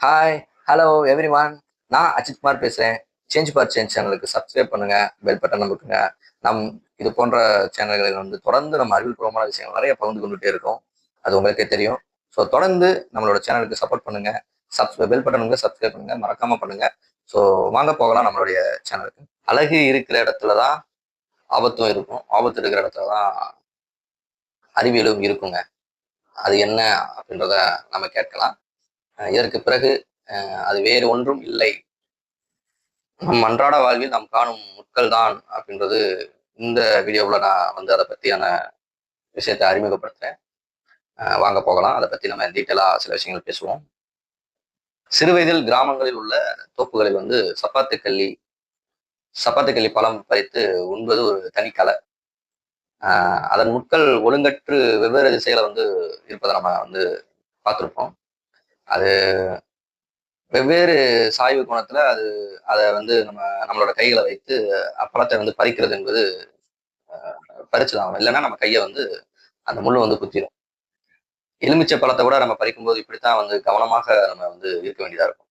Hi, hello everyone. நான் அஜித் குமார் பேசுறேன். Change for change சேனலுக்கு சப்ஸ்கிரைப் பண்ணுங்க, பெல் பட்டன் அமுக்குங்க. நம் இது போன்ற சேனல்களில் தொடர்ந்து நம்ம அறிவியல்பூர்வமான விஷயங்கள் நிறைய பகிர்ந்து கொண்டுட்டே இருக்கோம். அது உங்களுக்கே தெரியும். ஸோ தொடர்ந்து நம்மளோட சேனலுக்கு சப்போர்ட் பண்ணுங்க. பெல் பட்டனுங்க சப்ஸ்கிரைப் பண்ணுங்க, மறக்காம பண்ணுங்க. ஸோ வாங்க போகலாம் நம்மளுடைய சேனலுக்கு. அழகு இருக்கிற இடத்துல தான் ஆபத்தும் இருக்கும், ஆபத்து இருக்கிற இடத்துல தான் அறிவியலும் இருக்குங்க. அது என்ன அப்படின்றத நம்ம கேட்கலாம். இதற்கு பிறகு அது வேறு ஒன்றும் இல்லை, நம் அன்றாட வாழ்வில் நாம் காணும் முட்கள் தான் அப்படின்றது இந்த வீடியோவில் நான் அதை பற்றியான விஷயத்தை அறிமுகப்படுத்துறேன். வாங்க போகலாம். அதை பற்றி நம்ம டீட்டெயிலாக சில விஷயங்கள் பேசுவோம். சிறுவயதில் கிராமங்களில் உள்ள தோப்புகளில் சப்பாத்துக்கள்ளி பழம் பறித்து உண்பது ஒரு தனிக்கலை. அதன் முட்கள் ஒழுங்கற்று வெவ்வேறு திசைகளை இருப்பதை நம்ம பார்த்துருப்போம். அது வெவ்வேறு சாய்வு கோணத்துல அதை நம்மளோட கைகளை வைத்து அப்பளத்தை பறிக்கிறது என்பது பறிச்சுதான். இல்லைன்னா நம்ம கையை அந்த முள்ளு குத்திரும். எலுமிச்சை பழத்தை கூட நம்ம பறிக்கும்போது இப்படித்தான் கவனமாக நம்ம இருக்க வேண்டியதா இருக்கும்.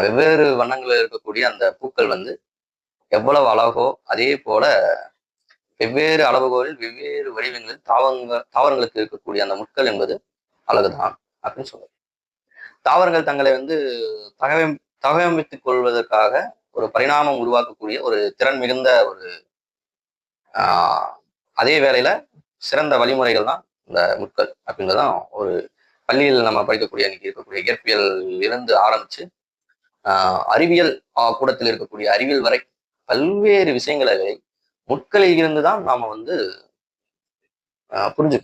வெவ்வேறு வண்ணங்களில் இருக்கக்கூடிய அந்த பூக்கள் எவ்வளவு அழகோ அதே போல வெவ்வேறு அளவுகோலில் வெவ்வேறு வடிவங்களில் தாவரங்களுக்கு இருக்கக்கூடிய அந்த முட்கள் என்பது அழகுதான் அப்படின்னு சொல்லுது. தாவரங்கள் தங்களை தகவமைத்துக் கொள்வதற்காக ஒரு பரிணாமம் உருவாக்கக்கூடிய ஒரு திறன் மிகுந்த ஒரு அதே வேளையில சிறந்த வழிமுறைகள் தான் இந்த முட்கள் அப்படின்றதான் ஒரு பள்ளியில் நம்ம படிக்கக்கூடிய இன்னைக்கு இருக்கக்கூடிய இயற்பியல் இருந்து ஆரம்பிச்சு அறிவியல் கூடத்தில் இருக்கக்கூடிய அறிவியல் வரை பல்வேறு விஷயங்களை முட்களில் இருந்து தான் நாம புரிஞ்சு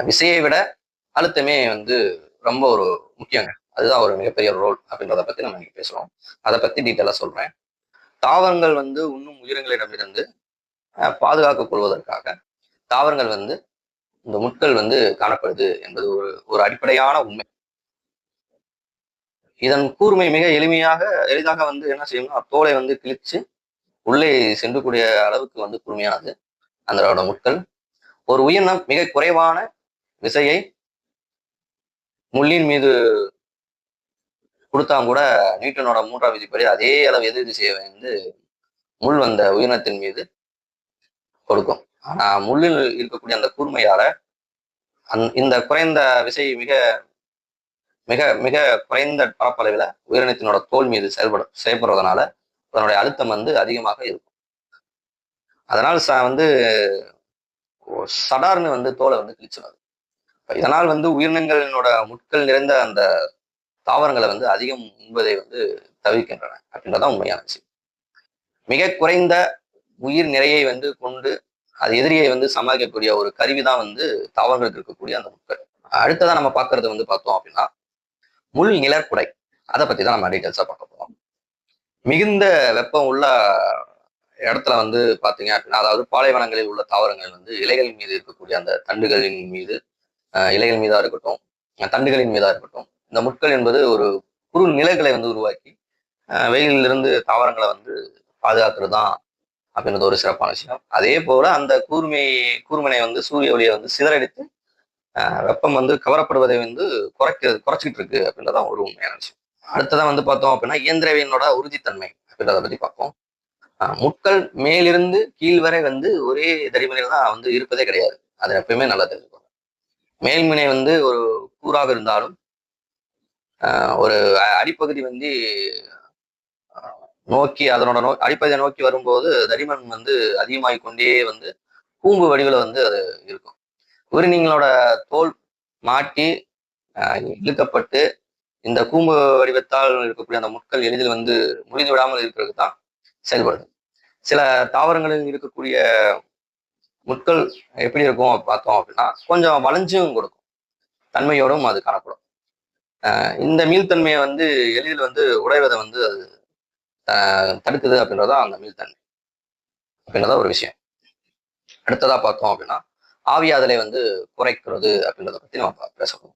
விசையை விட அழுத்தமே ரொம்ப ஒரு முக்கியங்க. அதுதான் ஒரு மிகப்பெரிய ரோல் அப்படின்றத பத்தி நம்ம இன்னைக்கு பேசுறோம். அதை பத்தி டீட்டெயிலா சொல்றேன். தாவரங்கள் உண்ணும் உயிரினங்களிடமிருந்து பாதுகாத்துக் கொள்வதற்காக தாவரங்கள் இந்த முட்கள் காணப்படுது என்பது ஒரு அடிப்படையான உண்மை. இதன் கூர்மை மிக எளிதாக என்ன செய்யணும்னா தோலை கிழிச்சு உள்ளே சென்றக்கூடிய அளவுக்கு கூர்மையானது அதோட முட்கள். ஒரு உயிரினம் மிக குறைவான விசையை முள்ளின் மீது கொடுத்தா கூட நியூட்டனோட 3ஆம் விதிப்படி அதே அளவு எதிர் திசையை முள் வந்த உயிரினத்தின் மீது கொடுக்கும். ஆனா முள்ளில் இருக்கக்கூடிய அந்த கூர்மையால இந்த குறைந்த விசை மிக மிக மிக குறைந்த பரப்பளவில் உயிரினத்தினோட தோல் மீது செயல்படுறதுனால அதனுடைய அழுத்தம் அதிகமாக இருக்கும். அதனால் சடார்னு தோலை கிழிச்சிடாது. இதனால் உயிரினங்களினோட முட்கள் நிறைந்த அந்த தாவரங்களை அதிகம் உண்பதை தவிர்க்கின்றன அப்படின்றதான் உண்மையான விஷயம். மிக குறைந்த உயிர் நிறையை கொண்டு அது எதிரியை சமாளிக்கக்கூடிய ஒரு கருவிதான் தாவரங்களுக்கு இருக்கக்கூடிய அந்த முட்கள். அடுத்ததான் நம்ம பார்க்கறது பார்த்தோம் அப்படின்னா முள் நிழற்குடை. அதை பத்தி தான் நம்ம டீட்டெயில்ஸா பார்க்க போறோம். மிகுந்த வெப்பம் உள்ள இடத்துல பாத்தீங்க அப்படின்னா, அதாவது பாலைவனங்களில் உள்ள தாவரங்கள் இலைகள் மீது இருக்கக்கூடிய அந்த தண்டுகளின் மீது இலைகள் மீதா இருக்கட்டும், தண்டுகளின் மீதா இருக்கட்டும், இந்த முட்கள் என்பது ஒரு குறு நிலைகளை உருவாக்கி வெயிலிருந்து தாவரங்களை பாதுகாக்கிறது தான் அப்படின்றது ஒரு சிறப்பான விஷயம். அதே போல அந்த கூர்மனை சூரிய ஒளியை சிதறடித்து வெப்பம் கவரப்படுவதை குறைச்சிக்கிட்டு இருக்கு அப்படின்றதான் ஒரு உண்மையான விஷயம். அடுத்ததான் பார்த்தோம் அப்படின்னா இயந்திரவியனோட உறுதித்தன்மை அப்படின்றத பத்தி பார்ப்போம். முட்கள் மேலிருந்து கீழ் வரை ஒரே தடிமனையில் தான் இருப்பதே கிடையாது. அது எப்பயுமே நல்லா தெரிஞ்சுக்கணும். மேல்முனை ஒரு கூறாக இருந்தாலும் ஒரு அடிப்பகுதி நோக்கி அதனோட அடிப்பகுதியை நோக்கி வரும்போது தடிமன் அதிகமாகி கொண்டே கூம்பு வடிவில் அது இருக்கும். உயிரினங்களோட தோல் மாட்டி இழுக்கப்பட்டு இந்த கூம்பு வடிவத்தால் இருக்கக்கூடிய அந்த முட்கள் எளிதில் முறிந்து விடாமல் இருக்கிறதுக்கு தான் செயல்படுது. சில தாவரங்களில் இருக்கக்கூடிய முட்கள் எப்படி இருக்கும் பார்த்தோம் அப்படின்னா கொஞ்சம் வளைஞ்சும் கொடுக்கும், தன்மையோடும் அது காணப்படும். இந்த மீள்தன்மையை எளிதில் உடைவதை அது தடுக்குது அப்படின்றதான் அந்த மீள்தன்மை அப்படின்றத ஒரு விஷயம். அடுத்ததா பார்த்தோம் அப்படின்னா ஆவியாதலை குறைக்கிறது அப்படின்றத பத்தி நம்ம பேசணும்.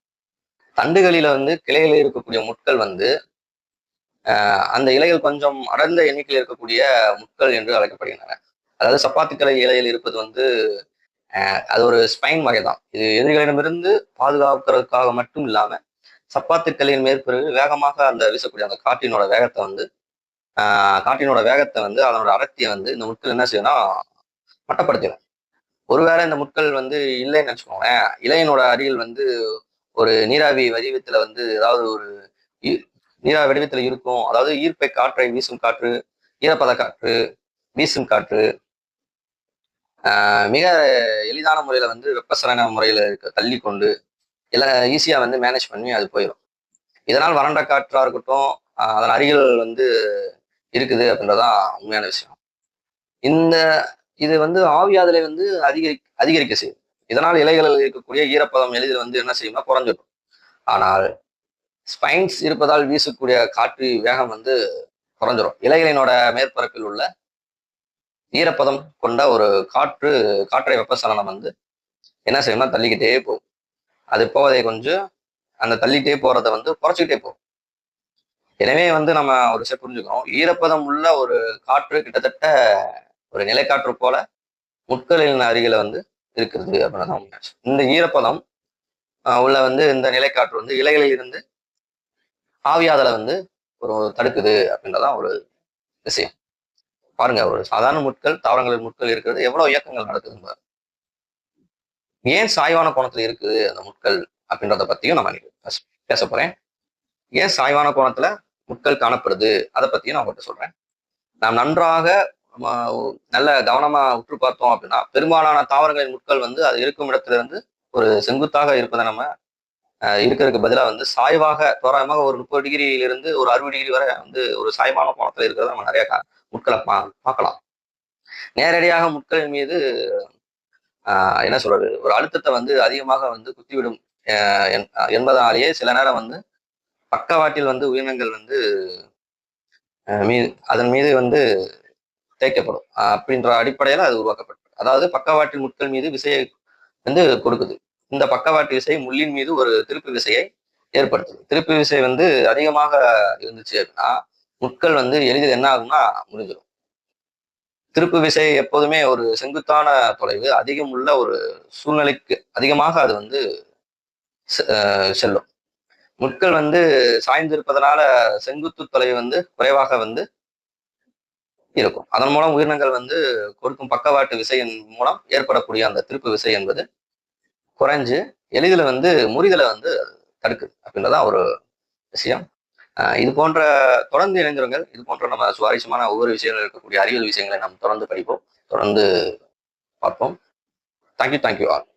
தண்டுகளில கிளையில இருக்கக்கூடிய முட்கள் அந்த இலைகள் கொஞ்சம் அடர்ந்த எண்ணிக்கையில் இருக்கக்கூடிய முட்கள் என்று அழைக்கப்படுகின்றன. அதாவது சப்பாத்துக்களை இலையில் இருப்பது அது ஒரு ஸ்பைன் வகை தான். இது எதிரிகளிடமிருந்து பாதுகாக்கிறதுக்காக மட்டும் இல்லாம சப்பாத்திற்கல்லின் மேற்பரவு வேகமாக அந்த வீசக்கூடிய அந்த காற்றினோட வேகத்தை வந்து அதனோட அடர்த்தியை வந்து இந்த முட்கள் என்ன செய்யும்னா மட்டப்படுத்திடும். ஒருவேளை இந்த முட்கள் வந்து இல்லைன்னு வச்சுக்கோங்களேன், இலையினோட அடியில் வந்து ஒரு நீராவி வடிவத்துல வந்து ஏதாவது ஒரு நீராவி வடிவத்துல இருக்கும். அதாவது ஈர்ப்பை காற்றை வீசும் காற்று, ஈரப்பத காற்று, வீசும் காற்று மிக எளிதான முறையில வந்து வெப்பசலன முறையில தள்ளி கொண்டு எல்லாம் ஈஸியா வந்து மேனேஜ் பண்ணி அது போயிடும். இதனால் வறண்ட காற்றா இருக்கட்டும், அதன் அருகில் வந்து இருக்குது அப்படின்றதான் உண்மையான விஷயம். இந்த இது வந்து ஆவியாதலை வந்து அதிகரிக்க செய்யும். இதனால் இலைகளில் இருக்கக்கூடிய ஈரப்பதம் எளிதில் வந்து என்ன செய்யும்னா குறைஞ்சிடும். ஆனால் ஸ்பைன்ஸ் இருப்பதால் வீசக்கூடிய காற்று வேகம் வந்து குறைஞ்சிரும். இலைகளினோட மேற்பரப்பில் உள்ள ஈரப்பதம் கொண்ட ஒரு காற்றை வெப்பசலனம் வந்து என்ன செய்யும்னா தள்ளிக்கிட்டே போகும். அது போவதை கொஞ்சம் அந்த தள்ளிட்டே போறதை வந்து குறைச்சிக்கிட்டே போகும். எனவே வந்து நம்ம ஒரு விஷயம் புரிஞ்சுக்கிறோம். ஈரப்பதம் உள்ள ஒரு காற்று கிட்டத்தட்ட ஒரு நிலைக்காற்று போல முட்களின் அருகில வந்து இருக்கிறது அப்படின்னு. இந்த ஈரப்பதம் உள்ள வந்து இந்த நிலைக்காற்று வந்து இலைகளில் இருந்து ஆவியாதலை வந்து ஒரு தடுக்குது அப்படின்றதான் ஒரு விஷயம். பாருங்க, ஒரு சாதாரண தாவரங்களின் முட்கள் இருக்கிறது எவ்வளவு இயக்கங்கள் நடக்குதுங்க. ஏன் சாய்வான கோணத்துல இருக்குது அந்த முட்கள் அப்படின்றத பத்தியும் நம்ம பேச போறேன். ஏன் சாய்வான கோணத்துல முட்கள் காணப்படுது அதை பத்தியும் நான் உங்கள்கிட்ட சொல்றேன். நாம் நன்றாக நல்ல கவனமா உற்று பார்த்தோம் அப்படின்னா பெரும்பாலான தாவரங்களின் முட்கள் வந்து அது இருக்கும் இடத்துல இருந்து ஒரு செங்குத்தாக இருப்பதை நம்ம இருக்கிறதுக்கு பதிலாக வந்து சாய்வாக தோராயமாக ஒரு 30 டிகிரியிலிருந்து ஒரு 60 டிகிரி வரை வந்து ஒரு சாய்வான கோணத்துல இருக்கிறத நம்ம நிறைய முட்களை பார்க்கலாம். நேரடியாக முட்களின் மீது என்ன சொல்றது, ஒரு அழுத்தத்தை வந்து அதிகமாக வந்து குத்திவிடும் என்பதனாலேயே சில நேரம் வந்து பக்கவாட்டில் வந்து உயிரினங்கள் வந்து அதன் மீது வந்து தேய்க்கப்படும் அப்படின்ற அடிப்படையில அது உருவாக்கப்பட்டது. அதாவது பக்கவாட்டில் முட்கள் மீது விசையை வந்து கொடுக்குது. இந்த பக்கவாட்டு விசை முள்ளின் மீது ஒரு திருப்பு விசையை ஏற்படுத்துது. திருப்பு விசை வந்து அதிகமாக இருந்துச்சு அப்படின்னா முட்கள் வந்து எளிதில் என்ன ஆகும்னா முடிஞ்சிடும். திருப்பு விசை எப்போதுமே ஒரு செங்குத்தான தொலைவு அதிகம் உள்ள ஒரு சூழ்நிலைக்கு அதிகமாக அது வந்து செல்லும். முட்கள் வந்து சாய்ந்திருப்பதனால செங்குத்து தொலைவு வந்து குறைவாக வந்து இருக்கும். அதன் மூலம் உயிரினங்கள் வந்து கொடுக்கும் பக்கவாட்டு விசையின் மூலம் ஏற்படக்கூடிய அந்த திருப்பு விசை என்பது குறைஞ்சு எளிதில் வந்து முறிதலை வந்து தடுக்குது அப்படின்றதான் ஒரு விஷயம். இது போன்ற தொடர்ந்து இணைந்திருங்கள். இது போன்ற நம்ம சுவாரஸ்யமான ஒவ்வொரு விஷயங்கள் இருக்கக்கூடிய அறிவியல் விஷயங்களை நாம் தொடர்ந்து படிப்போம், தொடர்ந்து பார்ப்போம். Thank you all.